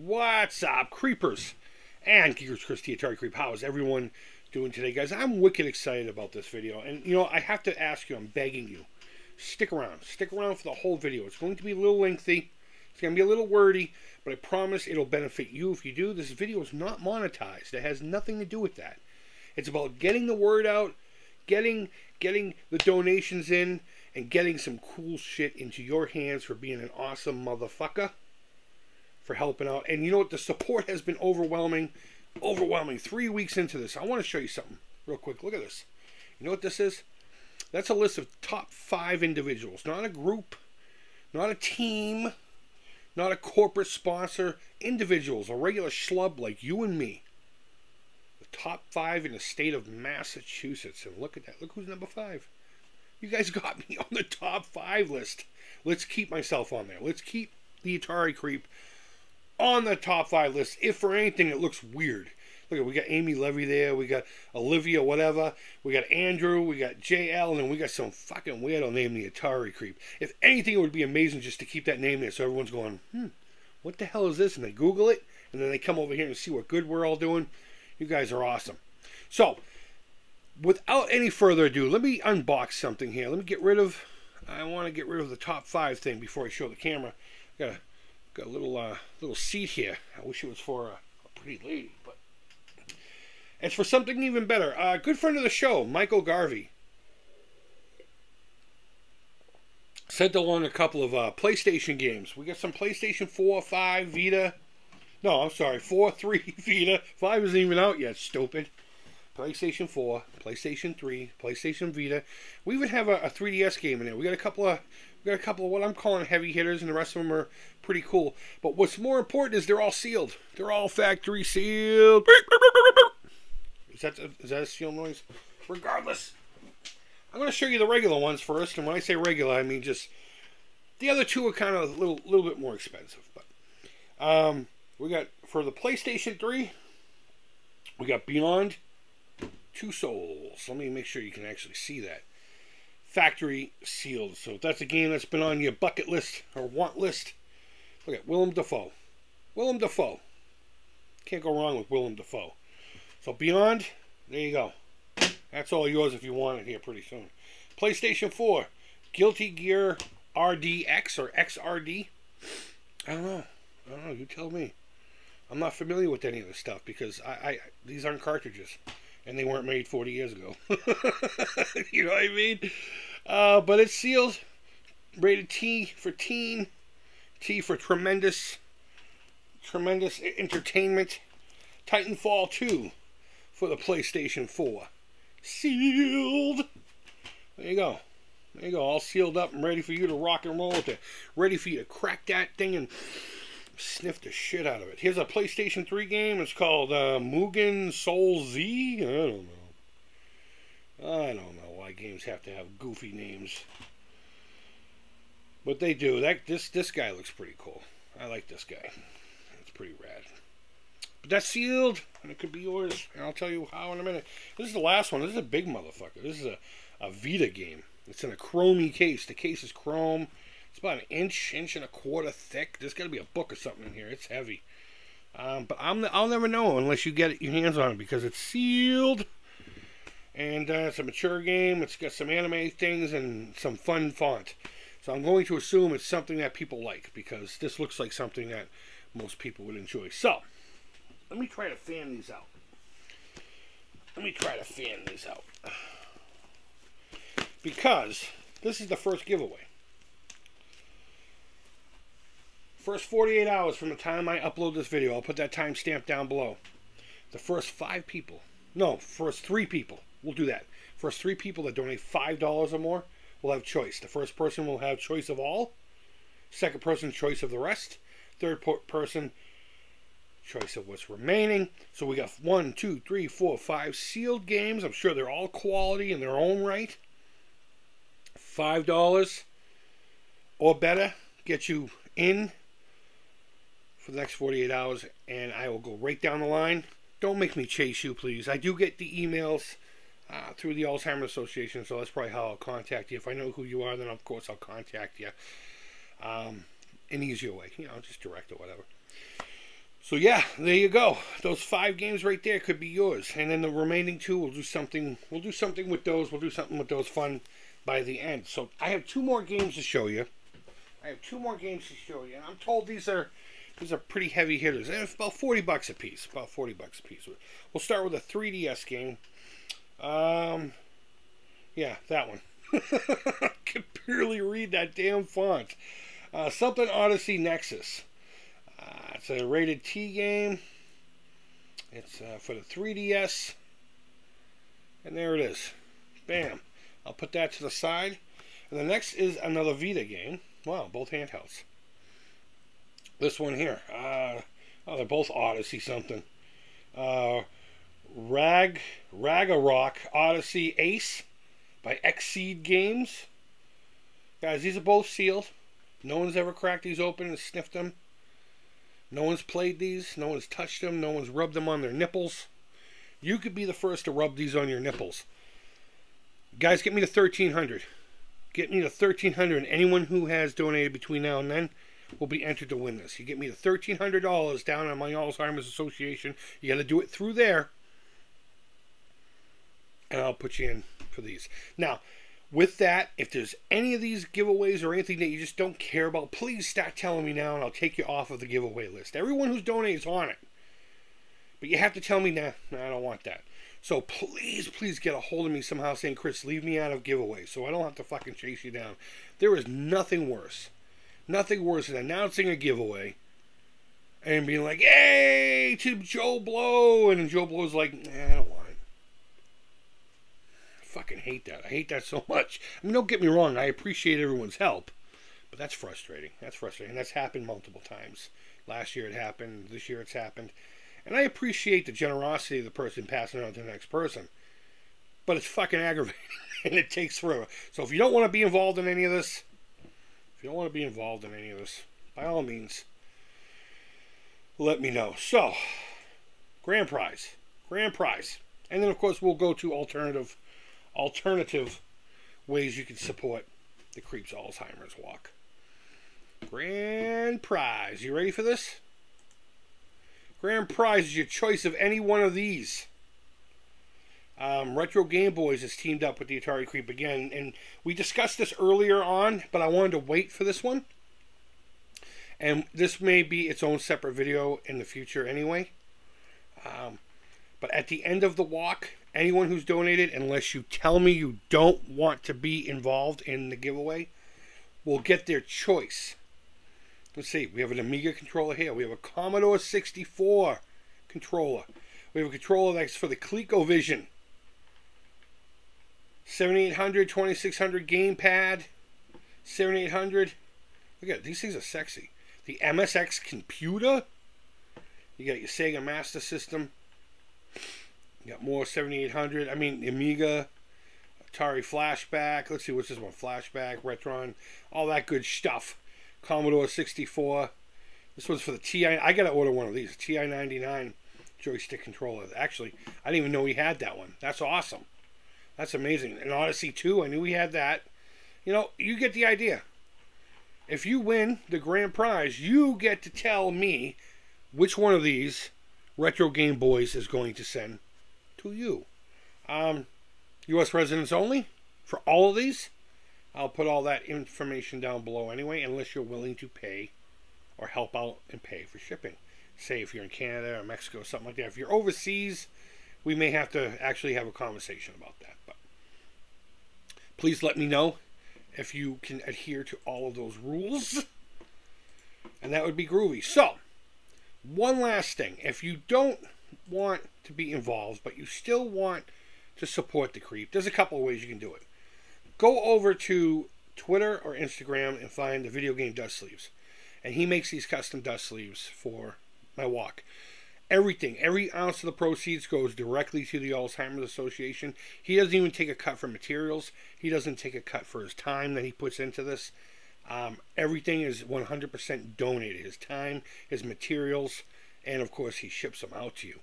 What's up, creepers? And Geekers Chris, the Atari Creep. How is everyone doing today, guys? I'm wicked excited about this video. And, you know, I have to ask you, I'm begging you, stick around. Stick around for the whole video. It's going to be a little lengthy. It's going to be a little wordy, but I promise it'll benefit you if you do. This video is not monetized. It has nothing to do with that. It's about getting the word out, getting the donations in, and getting some cool shit into your hands for being an awesome motherfucker, for helping out. And you know what? The support has been overwhelming. 3 weeks into this. I want to show you something real quick. Look at this. You know what this is? That's a list of top 5 individuals. Not a group, not a team, not a corporate sponsor. Individuals, a regular schlub like you and me. The top 5 in the state of Massachusetts. And look at that. Look who's number 5. You guys got me on the top 5 list. Let's keep myself on there. Let's keep the Atari Creep on the top 5 list. If for anything it looks weird. Look, we got Amy Levy there. We got Olivia whatever. We got Andrew. We got JL. And then we got some fucking weirdo named the Atari Creep. If anything, it would be amazing just to keep that name there so everyone's going, what the hell is this? And they Google it. And then they come over here and see what good we're all doing. You guys are awesome. So, without any further ado, let me unbox something here. Let me get rid of, I want to get rid of the top 5 thing before I show the camera. Got a little seat here. I wish it was for a pretty lady, but it's for something even better. Good friend of the show, Michael Garvey, sent along a couple of PlayStation games. We got some PlayStation 4, 5, Vita. No, I'm sorry, 4, 3, Vita. 5 isn't even out yet, stupid. PlayStation 4, PlayStation 3, PlayStation Vita. We even have a 3DS game in there. We got a couple of what I'm calling heavy hitters, and the rest of them are pretty cool. But what's more important is they're all sealed. They're all factory sealed. Is that a seal noise? Regardless, I'm going to show you the regular ones first. And when I say regular, I mean just the other two are kind of a little bit more expensive. But we got for the PlayStation 3, we got Beyond Two Souls. Let me make sure you can actually see that. Factory sealed. So if that's a game that's been on your bucket list or want list, look at Willem Dafoe. Willem Dafoe. Can't go wrong with Willem Dafoe. So Beyond, there you go. That's all yours if you want it here pretty soon. PlayStation 4, Guilty Gear RDX or XRD. I don't know. You tell me. I'm not familiar with any of this stuff because these aren't cartridges. And they weren't made 40 years ago. You know what I mean? But it's sealed. Rated T for teen. T for tremendous entertainment. Titanfall 2 for the PlayStation 4. Sealed. There you go. There you go. All sealed up and ready for you to rock and roll with it. Ready for you to crack that thing and sniff the shit out of it. Here's a PlayStation 3 game. It's called Mugen Souls Z. I don't know why games have to have goofy names, but they do. This guy looks pretty cool. I like this guy. It's pretty rad. But that's sealed, and it could be yours. And I'll tell you how in a minute. This is the last one. This is a big motherfucker. This is a Vita game. It's in a chromey case. The case is chrome. It's about an inch and a quarter thick. There's got to be a book or something in here. It's heavy. But I'll never know unless you get your hands on it because it's sealed. And it's a mature game. It's got some anime things and some fun font. So I'm going to assume it's something that people like because this looks like something that most people would enjoy. So, let me try to fan these out. Because this is the first giveaway. First 48 hours from the time I upload this video, I'll put that timestamp down below. The first 5 people, no, first 3 people, we'll do that. First 3 people that donate $5 or more will have choice. The first person will have choice of all. Second person, choice of the rest. Third person, choice of what's remaining. So we got 1, 2, 3, 4, 5 sealed games. I'm sure they're all quality in their own right. $5 or better get you in for the next 48 hours, and I will go right down the line. Don't make me chase you, please. I do get the emails through the Alzheimer's Association, so that's probably how I'll contact you. If I know who you are, then of course I'll contact you. An easier way, just direct or whatever. So yeah, there you go. Those 5 games right there could be yours, and then the remaining 2 we'll do something. We'll do something with those. We'll do something with those fun by the end. So I have 2 more games to show you. And I'm told these are pretty heavy hitters. And it's about $40 a piece. We'll start with a 3DS game. Yeah, that one. I can barely read that damn font. Something Odyssey NEXUS. It's a rated T game. It's for the 3DS. And there it is. Bam. I'll put that to the side. And the next is another Vita game. Wow, both handhelds. This one here. They're both Odyssey something. Ragnarok Odyssey Ace by Xseed Games. Guys, these are both sealed. No one's ever cracked these open and sniffed them. No one's played these. No one's touched them. No one's rubbed them on their nipples. You could be the first to rub these on your nipples. Guys, get me to 1,300. Get me to 1,300. And anyone who has donated between now and then will be entered to win this. You get me to $1,300 down on my Alzheimer's Association. You got to do it through there. And I'll put you in for these. Now, with that, if there's any of these giveaways or anything that you just don't care about, please start telling me now and I'll take you off of the giveaway list. Everyone who's donated is on it. But you have to tell me, nah, I don't want that. So please get a hold of me somehow saying, Chris, leave me out of giveaways so I don't have to fucking chase you down. There is nothing worse. Nothing worse than announcing a giveaway and being like, hey, to Joe Blow. And then Joe Blow's like, I don't want it. I fucking hate that. I hate that so much. I mean, don't get me wrong. I appreciate everyone's help. But that's frustrating. And that's happened multiple times. Last year it happened. This year it's happened. And I appreciate the generosity of the person passing it on to the next person. But it's fucking aggravating. And it takes forever. So if you don't want to be involved in any of this, by all means, let me know. So, grand prize. And then, of course, we'll go to alternative ways you can support the Creep's Alzheimer's Walk. Grand prize. You ready for this? Grand prize is your choice of any one of these. Retro Game Boys has teamed up with the Atari Creep again, and we discussed this earlier on, but I wanted to wait for this one. And this may be its own separate video in the future anyway. But at the end of the walk, anyone who's donated, unless you tell me you don't want to be involved in the giveaway, will get their choice. Let's see, we have an Amiga controller here. We have a Commodore 64 controller. We have a controller that's for the ColecoVision. 7800, 2600 gamepad. 7800. Look at it, these things are sexy. The MSX computer. You got your Sega Master System. You got more 7800. I mean, Amiga, Atari Flashback. Let's see, what's this one? Flashback, Retron, all that good stuff. Commodore 64. This one's for the TI. I gotta order one of these. TI-99 joystick controller. Actually, I didn't even know he had that one. That's awesome. That's amazing. And Odyssey 2, I knew he had that. You know, you get the idea. If you win the grand prize, you get to tell me which one of these Retro Game Boys is going to send to you. U.S. residents only for all of these. I'll put all that information down below anyway, unless you're willing to pay or help out and pay for shipping. Say if you're in Canada or Mexico or something like that. If you're overseas, we may have to actually have a conversation about that. But please let me know if you can adhere to all of those rules. And that would be groovy. So, one last thing. If you don't want to be involved, but you still want to support the Creep, there's a couple of ways you can do it. Go over to Twitter or Instagram and find the Video Game Dust Sleeves. And he makes these custom dust sleeves for my walk. Everything, every ounce of the proceeds goes directly to the Alzheimer's Association. He doesn't even take a cut for materials. He doesn't take a cut for his time that he puts into this. Everything is 100% donated. His time, his materials, and of course he ships them out to you.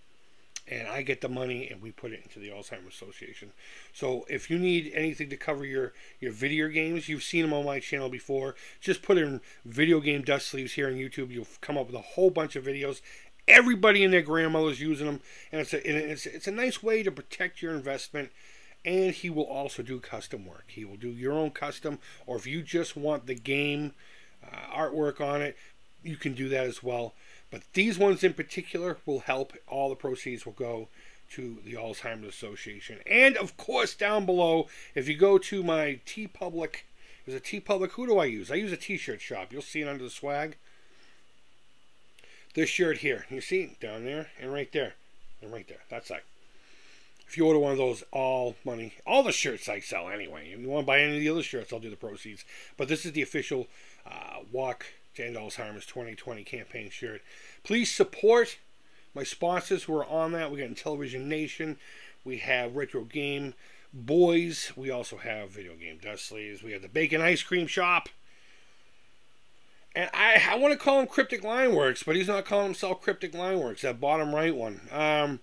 And I get the money and we put it into the Alzheimer's Association. So if you need anything to cover your video games, you've seen them on my channel before. Just put in Video Game Dust Sleeves here on YouTube. You'll come up with a whole bunch of videos. Everybody and their grandmother's using them, and it's a nice way to protect your investment. And he will also do custom work. He will do your own custom, or if you just want the game artwork on it, you can do that as well. But these ones in particular will help. All the proceeds will go to the Alzheimer's Association. And of course, down below, if you go to my TeePublic, there's a TeePublic. Who do I use? I use a t-shirt shop. You'll see it under the swag. This shirt here, you see it down there and right there, and right there. That side. If you order one of those, all money, all the shirts I sell anyway. If you want to buy any of the other shirts, I'll do the proceeds. But this is the official Walk to End Alzheimer's 2020 campaign shirt. Please support my sponsors who are on that. We got Television Nation. We have Retro Game Boys. We also have Video Game Dust Sleeves. We have the Bacon Ice Cream Shop. And I want to call him Cryptic Lineworks, but he's not calling himself Cryptic Lineworks, that bottom right one.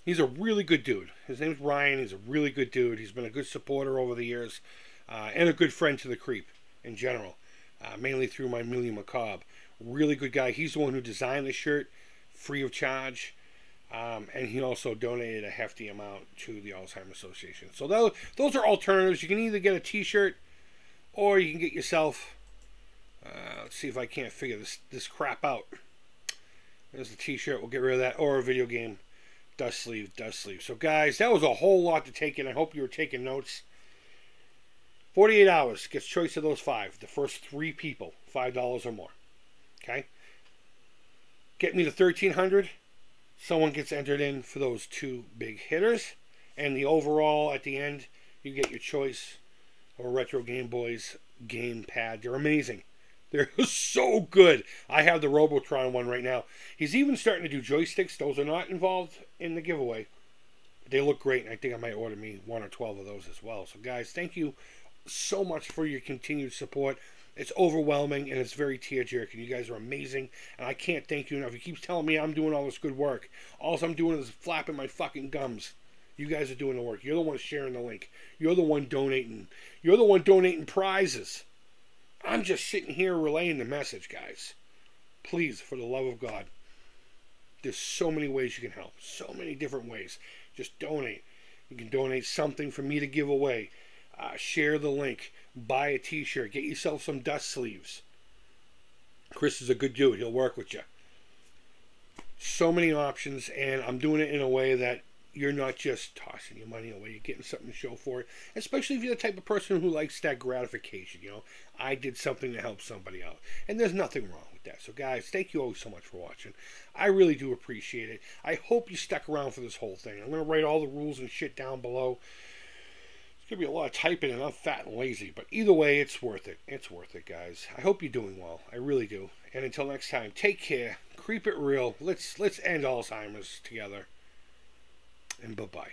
He's a really good dude. His name's Ryan. He's a really good dude. He's been a good supporter over the years, and a good friend to the Creep in general, mainly through my Millie Macabre. Really good guy. He's the one who designed the shirt free of charge, and he also donated a hefty amount to the Alzheimer's Association. So those are alternatives. You can either get a t-shirt, or you can get yourself... let's see if I can't figure this crap out. There's the t-shirt. We'll get rid of that. Or a video game dust sleeve. So guys, that was a whole lot to take in. I hope you were taking notes. 48 hours gets choice of those 5. The first 3 people, $5 or more. Okay? Get me to 1,300. Someone gets entered in for those 2 big hitters. And the overall, at the end, you get your choice of a Retro Game Boys game pad. They're amazing. They're so good. I have the Robotron one right now. He's even starting to do joysticks. Those are not involved in the giveaway. They look great, and I think I might order me 1 or 12 of those as well. So, guys, thank you so much for your continued support. It's overwhelming, and it's very tear-jerking. You guys are amazing, and I can't thank you enough. You keep telling me I'm doing all this good work. All I'm doing is flapping my fucking gums. You guys are doing the work. You're the one sharing the link. You're the one donating. You're the one donating prizes. I'm just sitting here relaying the message, guys. Please, for the love of God. There's so many ways you can help. So many different ways. Just donate. You can donate something for me to give away. Share the link. Buy a t-shirt. Get yourself some dust sleeves. Chris is a good dude. He'll work with you. So many options, and I'm doing it in a way that you're not just tossing your money away. You're getting something to show for it. Especially if you're the type of person who likes that gratification. You know, I did something to help somebody out. And there's nothing wrong with that. So, guys, thank you all so much for watching. I really do appreciate it. I hope you stuck around for this whole thing. I'm going to write all the rules and shit down below. It's going to be a lot of typing, and I'm fat and lazy. But either way, it's worth it. It's worth it, guys. I hope you're doing well. I really do. And until next time, take care. Creep it real. Let's end Alzheimer's together. And bye-bye.